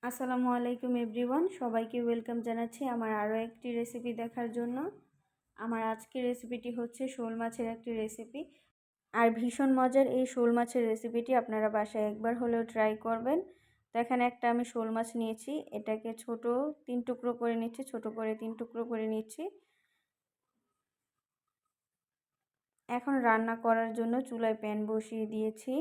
আসসালামু আলাইকুম এভরিওয়ান, সবাইকে ওয়েলকাম জানাচ্ছি আমার আরও একটি রেসিপি দেখার জন্য। আমার আজকের রেসিপিটি হচ্ছে শোল মাছের একটি রেসিপি। আর ভীষণ মজার এই শোল মাছের রেসিপিটি আপনারা বাসায় একবার হলেও ট্রাই করবেন। তো এখানে একটা আমি শোল মাছ নিয়েছি, এটাকে ছোট 3 টুকরো করে নিচ্ছি, ছোট করে 3 টুকরো করে নিচ্ছি। এখন রান্না করার জন্য চুলায় প্যান বসিয়ে দিয়েছি,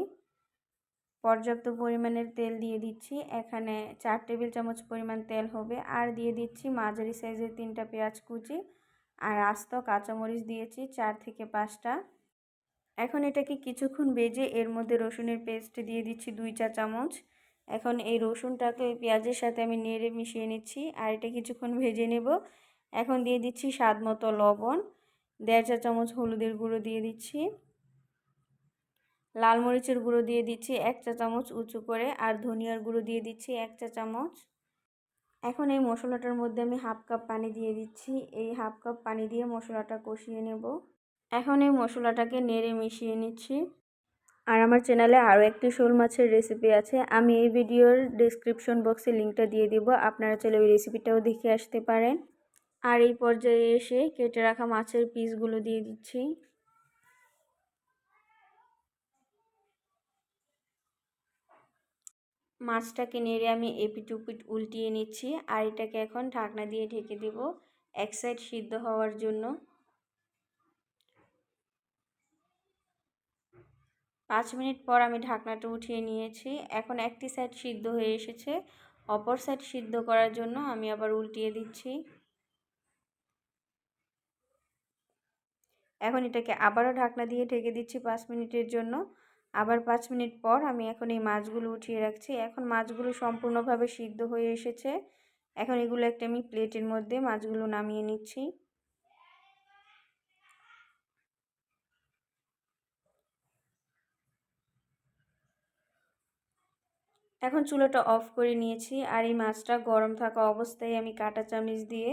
পর্যাপ্ত পরিমাণের তেল দিয়ে দিচ্ছি। এখানে 4 টেবিল চামচ পরিমাণ তেল হবে। আর দিয়ে দিচ্ছি মাঝারি সাইজের 3টা পেঁয়াজ কুচি, আর আস্ত কাঁচামরিচ দিয়েছি 4 থেকে 5টা। এখন এটাকে কিছুক্ষণ ভেজে এর মধ্যে রসুনের পেস্ট দিয়ে দিচ্ছি 2 চা চামচ। এখন এই রসুনটাকে পেঁয়াজের সাথে আমি নেড়ে মিশিয়ে নিচ্ছি, আর এটা কিছুক্ষণ ভেজে নেব। এখন দিয়ে দিচ্ছি স্বাদ মতো লবণ, 1.5 চা চামচ হলুদের গুঁড়ো দিয়ে দিচ্ছি, লাল মরিচের গুঁড়ো দিয়ে দিচ্ছি 1 চা চামচ উঁচু করে, আর ধনিয়ার গুঁড়ো দিয়ে দিচ্ছি 1 চা চামচ। এখন এই মশলাটার মধ্যে আমি হাফ কাপ পানি দিয়ে দিচ্ছি। এই হাফ কাপ পানি দিয়ে মশলাটা কষিয়ে নেব। এখন এই মশলাটাকে নেড়ে মিশিয়ে নিচ্ছি। আর আমার চ্যানেলে আরও একটি শোল মাছের রেসিপি আছে, আমি এই ভিডিওর ডেসক্রিপশন বক্সে লিঙ্কটা দিয়ে দিব, আপনারা চাইলে ওই রেসিপিটাও দেখে আসতে পারেন। আর এই পর্যায়ে এসে কেটে রাখা মাছের পিসগুলো দিয়ে দিচ্ছি। মাছটাকে নেড়ে আমি এপিট ওপিট উল্টিয়ে নিচ্ছি, আর এটাকে এখন ঢাকনা দিয়ে ঢেকে দেব এক সাইড সিদ্ধ হওয়ার জন্য। 5 মিনিট পর আমি ঢাকনাটা উঠিয়ে নিয়েছি। এখন একটি সাইড সিদ্ধ হয়ে এসেছে, অপর সাইড সিদ্ধ করার জন্য আমি আবার উল্টিয়ে দিচ্ছি। এখন এটাকে আবারও ঢাকনা দিয়ে ঢেকে দিচ্ছি 5 মিনিটের জন্য। আবার 5 মিনিট পর আমি এখন এই মাছগুলো উঠিয়ে রাখছি। এখন মাছগুলো সম্পূর্ণভাবে সিদ্ধ হয়ে এসেছে। এখন এগুলো একটা আমি প্লেটের মধ্যে মাছগুলো নামিয়ে নিচ্ছি। এখন চুলাটা অফ করে নিয়েছি, আর এই মাছটা গরম থাকা অবস্থায় আমি কাঁটা চামচ দিয়ে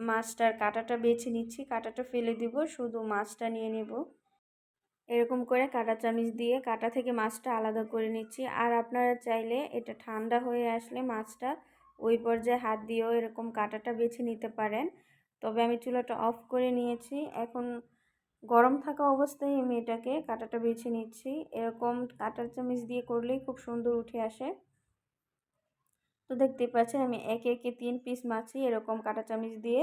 মাছটার কাঁটাটা বেছে নিচ্ছি। কাঁটাটা ফেলে দিব, শুধু মাছটা নিয়ে নেব। এরকম করে কাঁটা চামচ দিয়ে কাঁটা থেকে মাছটা আলাদা করে নিচ্ছি। আর আপনারা চাইলে এটা ঠান্ডা হয়ে আসলে মাছটা ওই পর্যায়ে হাত দিয়েও এরকম কাঁটাটা বেছে নিতে পারেন। তবে আমি চুলাটা অফ করে নিয়েছি, এখন গরম থাকা অবস্থায় আমি এটাকে কাঁটাটা বেছে নিচ্ছি। এরকম কাঁটার চামচ দিয়ে করলেই খুব সুন্দর উঠে আসে। তো দেখতে পাচ্ছেন আমি একে একে 3 পিস মাছই এরকম কাঁটা চামচ দিয়ে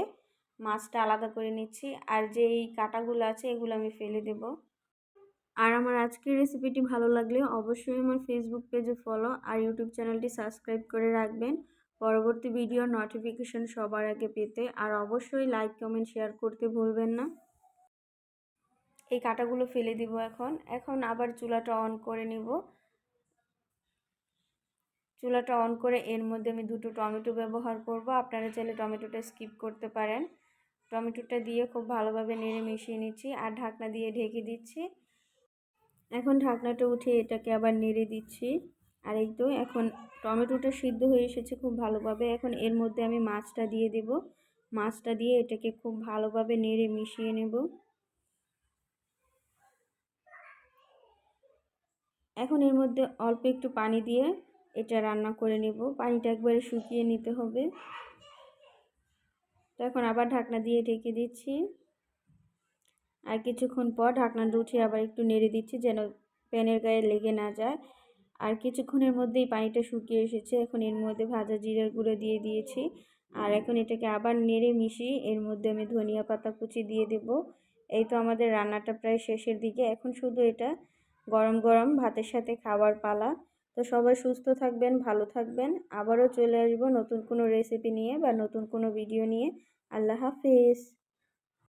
মাছটা আলাদা করে নিচ্ছি। আর যে এই কাঁটাগুলো আছে এগুলো আমি ফেলে দেব। আর আমার আজকের রেসিপিটি ভালো লাগলে অবশ্যই আমার ফেসবুক পেজে ফলো আর ইউটিউব চ্যানেলটি সাবস্ক্রাইব করে রাখবেন পরবর্তী ভিডিওর নোটিফিকেশন সবার আগে পেতে। আর অবশ্যই লাইক কমেন্ট শেয়ার করতে ভুলবেন না। এই কাঁটাগুলো ফেলে দিব। এখন আবার চুলাটা অন করে নিব। চুলাটা অন করে এর মধ্যে আমি 2টো টমেটো ব্যবহার করব, আপনারা চাইলে টমেটোটা স্কিপ করতে পারেন। টমেটোটা দিয়ে খুব ভালোভাবে নেড়ে মিশিয়ে নিচ্ছি, আর ঢাকনা দিয়ে ঢেকে দিচ্ছি। এখন ঢাকনাটা উঠে এটাকে আবার নেড়ে দিচ্ছি। আর এই তো এখন টমেটোটা সিদ্ধ হয়ে এসেছে খুব ভালোভাবে। এখন এর মধ্যে আমি মাছটা দিয়ে দেব। মাছটা দিয়ে এটাকে খুব ভালোভাবে নেড়ে মিশিয়ে নেব। এখন এর মধ্যে অল্প একটু পানি দিয়ে এটা রান্না করে নেব। পানিটা একবারে শুকিয়ে নিতে হবে। তো এখন আবার ঢাকনা দিয়ে ঢেকে দিচ্ছি। আর কিছুক্ষণ পর ঢাকনাটা উঠিয়ে আবার একটু নেড়ে দিচ্ছি যেন প্যানের গায়ে লেগে না যায়। আর কিছুক্ষণের মধ্যেই পানিটা শুকিয়ে এসেছে। এখন এর মধ্যে ভাজা জিরার গুঁড়ো দিয়ে দিয়েছি। আর এখন এটাকে আবার নেড়ে মিশিয়ে এর মধ্যে আমি ধনিয়া পাতা কুচি দিয়ে দেব। এই তো আমাদের রান্নাটা প্রায় শেষের দিকে। এখন শুধু এটা গরম গরম ভাতের সাথে খাবার পালা। তো সবাই সুস্থ থাকবেন, ভালো থাকবেন। আবারও চলে আসবো নতুন কোনো রেসিপি নিয়ে বা নতুন কোনো ভিডিও নিয়ে। আল্লাহ হাফেজ।